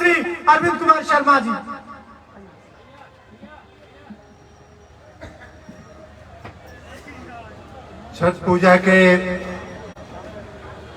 श्री अरविंद कुमार शर्मा जी। छठ पूजा के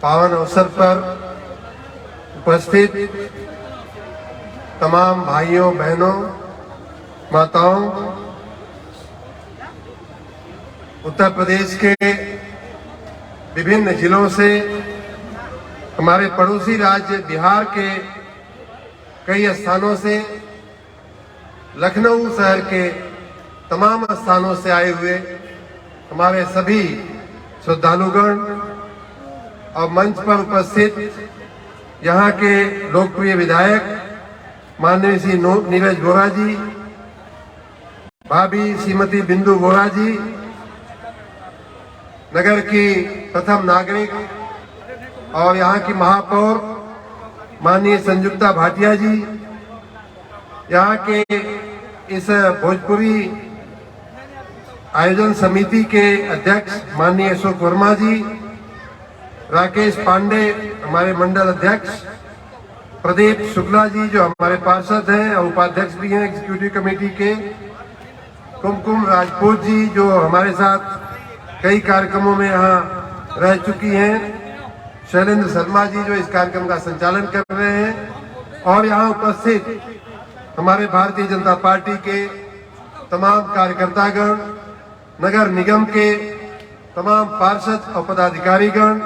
पावन अवसर पर उपस्थित तमाम भाइयों बहनों माताओं, उत्तर प्रदेश के विभिन्न जिलों से, हमारे पड़ोसी राज्य बिहार के कई स्थानों से, लखनऊ शहर के तमाम स्थानों से आए हुए हमारे सभी श्रद्धालुगण और मंच पर उपस्थित यहाँ के लोकप्रिय विधायक माननीय श्री नीरज वोरा जी, भाभी श्रीमती बिंदु वोरा जी, नगर की प्रथम नागरिक और यहाँ की महापौर माननीय संजुक्ता भाटिया जी, यहाँ के इस भोजपुरी आयोजन समिति के अध्यक्ष माननीय अशोक वर्मा जी, राकेश पांडे हमारे मंडल अध्यक्ष, प्रदीप शुक्ला जी जो हमारे पार्षद हैं और उपाध्यक्ष भी हैं एग्जीक्यूटिव कमेटी के, कुमकुम राजपूत जी जो हमारे साथ कई कार्यक्रमों में यहाँ रह चुकी हैं, शैलेंद्र शर्मा जी जो इस कार्यक्रम का संचालन कर रहे हैं, और यहाँ उपस्थित हमारे भारतीय जनता पार्टी के तमाम कार्यकर्तागण, नगर निगम के तमाम पार्षद और पदाधिकारीगण,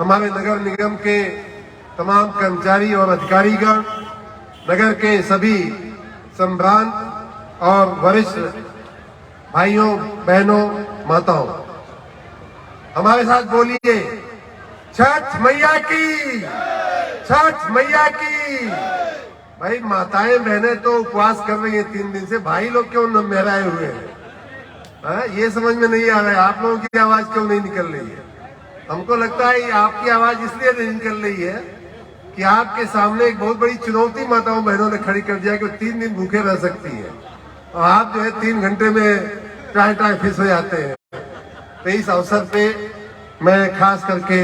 हमारे नगर निगम के तमाम कर्मचारी और अधिकारीगण, नगर के सभी संभ्रांत और वरिष्ठ भाइयों बहनों माताओं, हमारे साथ बोलिए छठ मैया की, छठ मैया की। भाई माताएं बहनें तो उपवास कर रही हैं 3 दिन से, भाई लोग क्यों न मेहराए हुए हैं? ये समझ में नहीं आ रहा है आप लोगों की आवाज क्यों नहीं निकल रही है। हमको लगता है ये आपकी आवाज इसलिए नहीं निकल रही है कि आपके सामने एक बहुत बड़ी चुनौती माताओं बहनों ने खड़ी कर दिया कि 3 दिन भूखे रह सकती है और आप जो है 3 घंटे में टाई फिस हो जाते हैं। तो इस अवसर पे मैं खास करके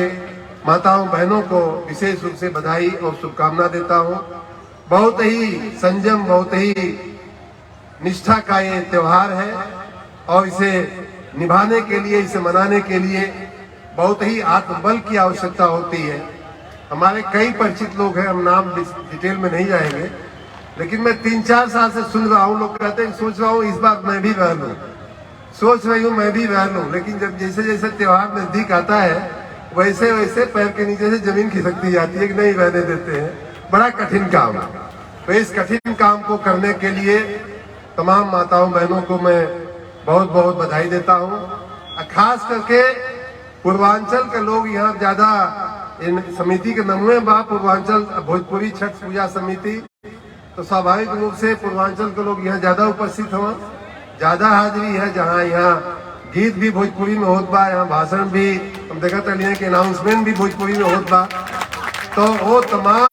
माताओं बहनों को विशेष रूप से बधाई और शुभकामना देता हूँ। बहुत ही संयम, बहुत ही निष्ठा का ये त्योहार है और इसे निभाने के लिए, इसे मनाने के लिए बहुत ही आत्मबल की आवश्यकता होती है। हमारे कई परिचित लोग हैं, हम नाम डिटेल में नहीं जाएंगे, लेकिन मैं 3-4 साल से सुन रहा हूँ, लोग कहते हैं सोच रहा हूँ इस बार मैं भी रह लूँ, सोच रही हूँ मैं भी रह लूँ, लेकिन जब जैसे जैसे त्योहार नजदीक आता है वैसे वैसे पैर के नीचे से जमीन खिसकती जाती है कि नहीं रहने देते हैं। बड़ा कठिन काम है। तो इस कठिन काम को करने के लिए तमाम माताओं बहनों को मैं बहुत बहुत बधाई देता हूँ। खास करके पूर्वांचल के लोग यहाँ ज्यादा इन समिति के नमूने बा, पूर्वांचल भोजपुरी छठ पूजा समिति, तो स्वाभाविक रूप से पूर्वांचल के लोग यहाँ ज्यादा उपस्थित हो, ज्यादा हाजिरी है। जहाँ यहाँ गीत भी भोजपुरी में होत बा, यहाँ भाषण भी हम देखा चलिए कि अनाउंसमेंट भी भोजपुरी में होत बा, तो वो तमाम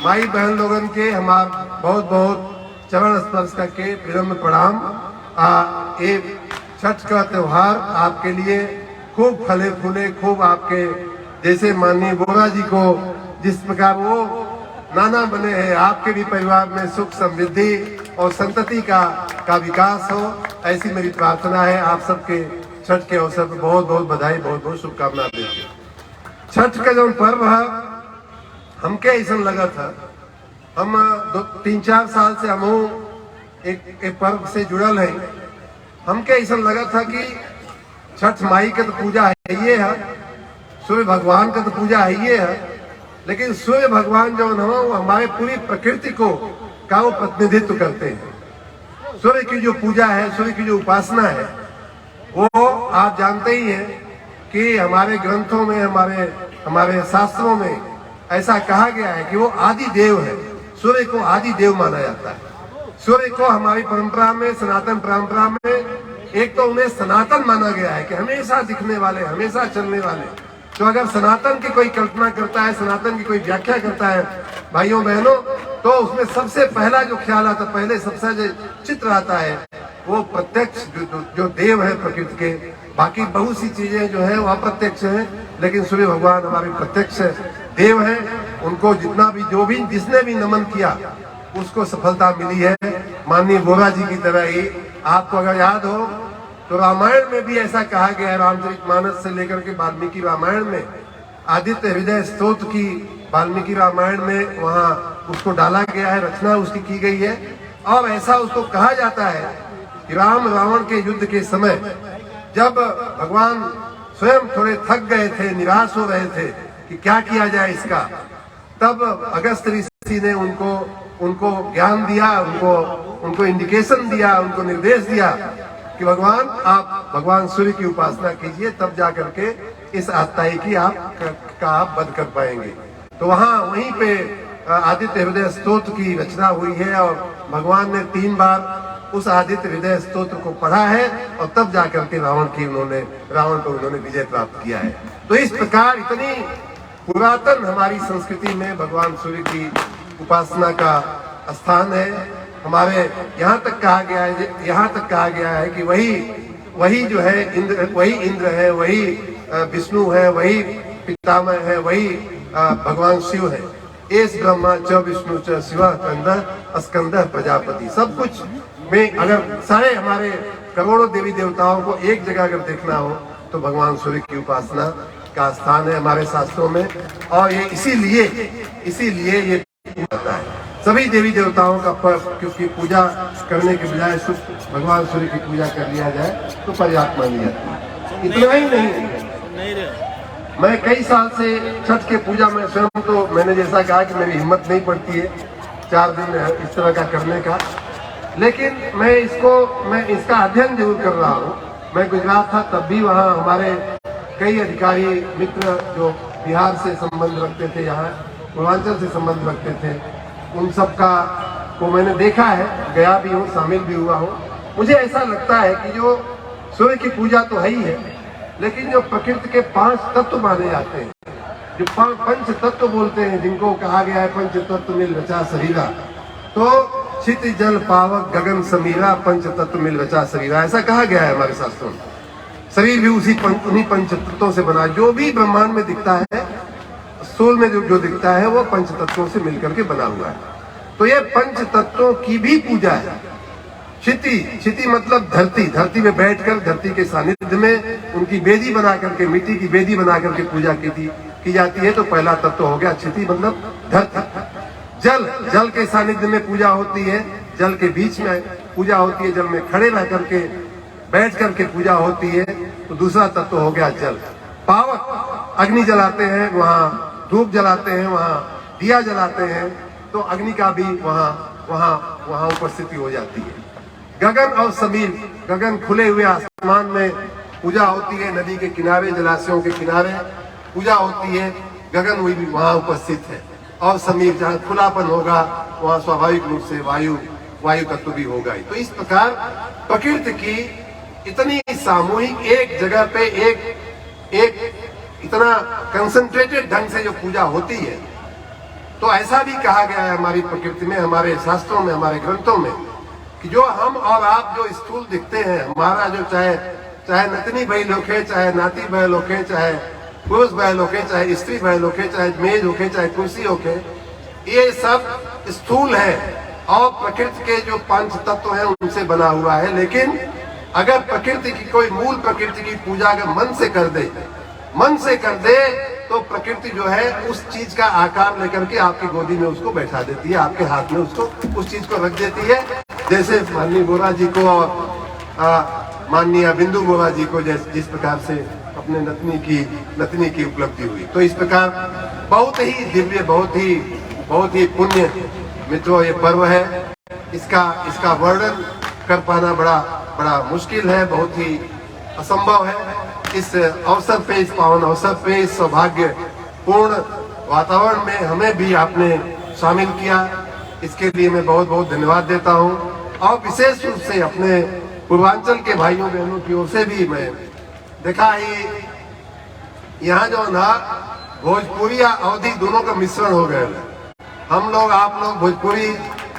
माई बहन लोगन के हमार बहुत बहुत चरण स्पर्श करके विनम्र प्रणाम। ये छठ का त्योहार आपके लिए खूब फले फूले, खूब आपके जैसे माननीय वोरा जी को जिस प्रकार वो नाना बने हैं, आपके भी परिवार में सुख समृद्धि और संतति का विकास हो, ऐसी मेरी प्रार्थना है। आप सबके छठ के अवसर पर बहुत बहुत बधाई, बहुत बहुत शुभकामना देती हूँ। छठ का जो पर्व है हमके ऐसा लगा था, हम 3-4 साल से हम एक पर्व से जुड़ल है, हमके ऐसा लगा था कि छठ माई का तो पूजा है ये है, सूर्य भगवान का तो पूजा है ये है, लेकिन सूर्य भगवान जो है वो हमारे पूरी प्रकृति को का वो प्रतिनिधित्व करते हैं। सूर्य की जो पूजा है, सूर्य की जो उपासना है, वो आप जानते ही हैं कि हमारे ग्रंथों में, हमारे शास्त्रों में ऐसा कहा गया है कि वो आदि देव है। सूर्य को आदि देव माना जाता है। सूर्य को हमारी परंपरा में, सनातन परंपरा में, एक तो उन्हें सनातन माना गया है कि हमेशा दिखने वाले, हमेशा चलने वाले। तो अगर सनातन की कोई कल्पना करता है, सनातन की कोई व्याख्या करता है भाइयों बहनों, तो उसमें सबसे पहला जो ख्याल आता, पहले सबसे जो चित्र आता है वो प्रत्यक्ष जो देव है प्रकृति के। बाकी बहुत सी चीजें जो है वो अप्रत्यक्ष है, लेकिन सूर्य भगवान हमारे प्रत्यक्ष देव है। उनको जितना भी जिसने भी नमन किया उसको सफलता मिली है। माननीय वोरा जी की तरह ही आपको अगर याद हो तो रामायण में भी ऐसा कहा गया है, रामचरितमानस से लेकर के वाल्मीकि रामायण में आदित्य हृदय स्तोत्र की वाल्मीकि रामायण में वहां उसको डाला गया है, रचना उसकी की गई है। और ऐसा उसको कहा जाता है कि राम रावण के युद्ध के समय जब भगवान स्वयं थोड़े थक गए थे, निराश हो रहे थे कि क्या किया जाए इसका, तब अगस्त ऋषि ने उनको ज्ञान दिया, उनको इंडिकेशन दिया, उनको निर्देश दिया कि भगवान आप भगवान सूर्य की उपासना कीजिए, तब जाकर के इस आत्ताई की आप वध कर पाएंगे। तो वहीं पे आदित्य हृदय स्तोत्र की रचना हुई है और भगवान ने 3 बार उस आदित्य हृदय स्तोत्र को पढ़ा है और तब जाकर के रावण पर उन्होंने विजय प्राप्त किया है। तो इस प्रकार इतनी पुरातन हमारी संस्कृति में भगवान सूर्य की उपासना का स्थान है। हमारे यहाँ तक कहा गया है कि वही जो है वही इंद्र है, वही विष्णु है, वही पितामह है, वही भगवान शिव है। एस ब्रह्मा च विष्णु च शिव स्कंद प्रजापति। सब कुछ में अगर सारे हमारे करोड़ों देवी देवताओं को एक जगह अगर देखना हो तो भगवान सूर्य की उपासना का स्थान है हमारे शास्त्रों में। और ये इसीलिए ये होता है सभी देवी देवताओं का क्योंकि पूजा करने के बजाय भगवान सूर्य की पूजा कर लिया जाए तो पर्याप्त मानी जाती है। इतना ही नहीं, मैं कई साल से छठ के पूजा में स्वयं तो मैंने जैसा कहा कि मेरी हिम्मत नहीं पड़ती है 4 दिन इस तरह का करने का, लेकिन मैं इसका अध्ययन जरूर कर रहा हूँ। मैं गुजरात था तब भी वहाँ हमारे कई अधिकारी मित्र जो बिहार से संबंध रखते थे, यहाँ पूर्वांचल से संबंध रखते थे, उन सब को मैंने देखा है, गया भी हूँ, शामिल भी हुआ हूँ। मुझे ऐसा लगता है कि जो सूर्य की पूजा तो है ही है, लेकिन जो प्रकृति के 5 तत्व माने जाते हैं, जो 5 तत्व बोलते हैं, जिनको कहा गया है 5 तत्व मिल रचा शरीरा, तो क्षिति जल पावक गगन समीरा 5 तत्व मिल रचा शरीरा, ऐसा कहा गया है हमारे शास्त्रों में। शरीर भी उन्हीं 5 तत्वों से बना। जो भी ब्रह्मांड में दिखता है, स्थूल में जो दिखता है वो 5 तत्वों से मिलकर के बना हुआ है। तो ये 5 तत्वों की भी पूजा है। क्षिति मतलब धरती में बैठकर धरती के सानिध्य में उनकी बेदी बना करके, मिट्टी की बेदी बना करके पूजा की जाती है। तो पहला तत्व हो गया क्षिति मतलब धरती। जल के सानिध्य में पूजा होती है, जल के बीच में पूजा होती है, जल में खड़े रह करके बैठ करके पूजा होती है। तो दूसरा तत्व हो गया जल। पावक अग्नि जलाते हैं, वहाँ धूप जलाते हैं, वहाँ दिया जलाते हैं, तो अग्नि का भी वहाँ उपस्थिति हो जाती है। गगन और समीर, गगन खुले हुए आसमान में पूजा होती है, नदी के किनारे जलाशयों के किनारे पूजा होती है, गगन भी वहाँ उपस्थित है। और समीर जहाँ खुलापन होगा वहाँ स्वाभाविक रूप से वायु तत्व भी होगा। तो इस प्रकार प्रकृति की इतनी सामूहिक एक जगह पे एक इतना कंसंट्रेटेड ढंग से जो पूजा होती है, तो ऐसा भी कहा गया है हमारी प्रकृति में, हमारे शास्त्रों में, हमारे ग्रंथों में, कि जो हम और आप जो स्थूल दिखते हैं, हमारा जो चाहे नतनी भाई लोग है, चाहे नाती भाई लोग है, चाहे पुरुष भाई लोग है, चाहे स्त्री भाई लोग है, चाहे मेज होके, चाहे कुर्सी होके, ये सब स्थूल है और प्रकृति के जो 5 तत्व हैं उनसे बना हुआ है। लेकिन अगर प्रकृति की कोई मूल प्रकृति की पूजा अगर मन से कर दे तो प्रकृति जो है उस चीज का आकार लेकर के आपकी गोदी में उसको बैठा देती है, आपके हाथ में उसको उस चीज को रख देती है। जैसे माननीय वोरा जी को और माननीय बिंदु वोरा जी को जिस प्रकार से अपने नतनी की उपलब्धि हुई। तो इस प्रकार बहुत ही दिव्य, बहुत ही पुण्य मित्रों ये पर्व है। इसका वर्णन कर पाना बड़ा मुश्किल है, बहुत ही असंभव है। इस अवसर पे, इस पावन अवसर पे, इस सौभाग्यपूर्ण वातावरण में हमें भी आपने शामिल किया, इसके लिए मैं बहुत बहुत धन्यवाद देता हूं। और विशेष रूप से अपने पूर्वांचल के भाइयों बहनों की ओर से भी मैं देखा ही यहाँ जो ना भोजपुरी या अवधी दोनों का मिश्रण हो गया। हम लोग, आप लोग भोजपुरी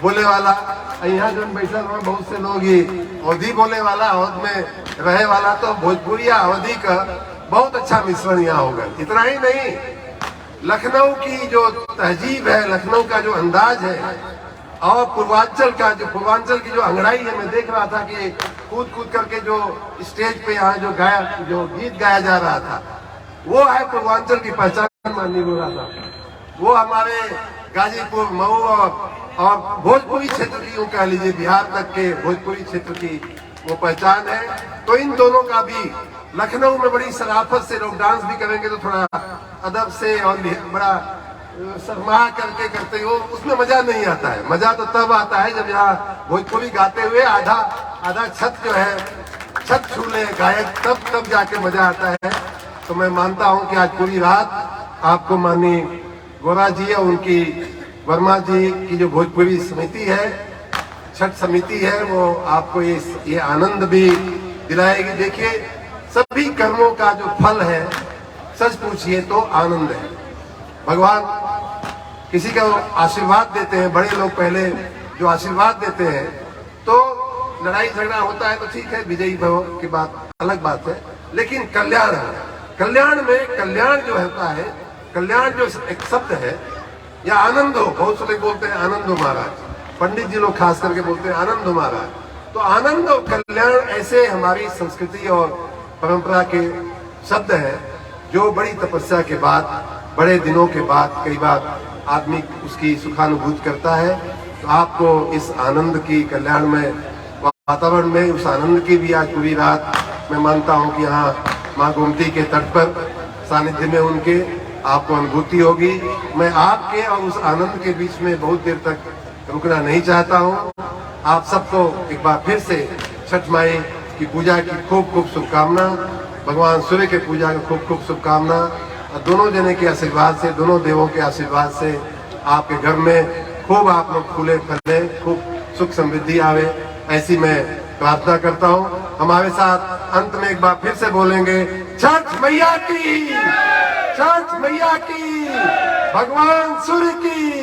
बोले वाला, यहाँ जो बैठा हुआ बहुत से लोग ही अवधी बोले वाला, अवध में रहे वाला, तो भोजपुरी या अवधी का बहुत अच्छा मिश्रण यहाँ हो गया। इतना ही नहीं, लखनऊ की जो तहजीब है, लखनऊ का जो अंदाज है और पूर्वांचल की जो अंगड़ाई है, मैं देख रहा था कि कूद कूद करके जो स्टेज पे यहाँ जो गीत गाया जा रहा था, वो है पूर्वांचल की पहचान माननीय गोरा साहब। वो हमारे गाजीपुर, मऊ और भोजपुरी क्षेत्र की, यूं कह लीजिए बिहार तक के भोजपुरी क्षेत्र की वो पहचान है। तो इन दोनों का भी लखनऊ में बड़ी शराफत से लोग डांस भी करेंगे तो थोड़ा अदब से और बड़ा शर्मा करके करते हो, उसमें मजा नहीं आता है। मजा तो तब आता है जब यहाँ भोजपुरी गाते हुए आधा छत जो है छत छू ले गायक, तब जाके मजा आता है। तो मैं मानता हूँ कि आज पूरी रात आपको माननीय गोरा जी और उनकी वर्मा जी की जो भोजपुरी समिति है, छठ समिति है, वो आपको ये आनंद भी दिलाएगी। देखिए, सभी कर्मों का जो फल है, सच पूछिए तो आनंद है। भगवान किसी का आशीर्वाद देते हैं, बड़े लोग पहले जो आशीर्वाद देते हैं, तो लड़ाई झगड़ा होता है तो ठीक है, विजयी भव की बात अलग बात है, लेकिन कल्याण में कल्याण जो होता है, कल्याण जो एक शब्द है, या आनंद हो, बहुत से लोग बोलते हैं आनंद हो महाराज, पंडित जी लोग खास करके बोलते हैं आनंद हो महाराज। तो आनंद और कल्याण ऐसे हमारी संस्कृति और परंपरा के शब्द हैं जो बड़ी तपस्या के बाद, बड़े दिनों के बाद कई बार आदमी उसकी सुखानुभूति करता है। तो आपको इस आनंद की, कल्याण में वातावरण में उस आनंद की भी आज पूरी रात मैं मानता हूँ कि यहाँ माँ गोमती के तट पर सानिध्य में उनके आपको अनुभूति होगी। मैं आपके और उस आनंद के बीच में बहुत देर तक रुकना नहीं चाहता हूँ। आप सबको एक बार फिर से छठ माई की पूजा की खूब खूब शुभकामना, भगवान सूर्य के पूजा की खूब खूब शुभकामना, और दोनों जने के आशीर्वाद से, दोनों देवों के आशीर्वाद से आपके घर में खूब आप लोग फूले फले, खूब सुख समृद्धि आवे, ऐसी मैं प्रार्थना करता हूँ। हमारे साथ अंत में एक बार फिर से बोलेंगे, छठ मैया की, छठ मैया की, भगवान सूर्य की।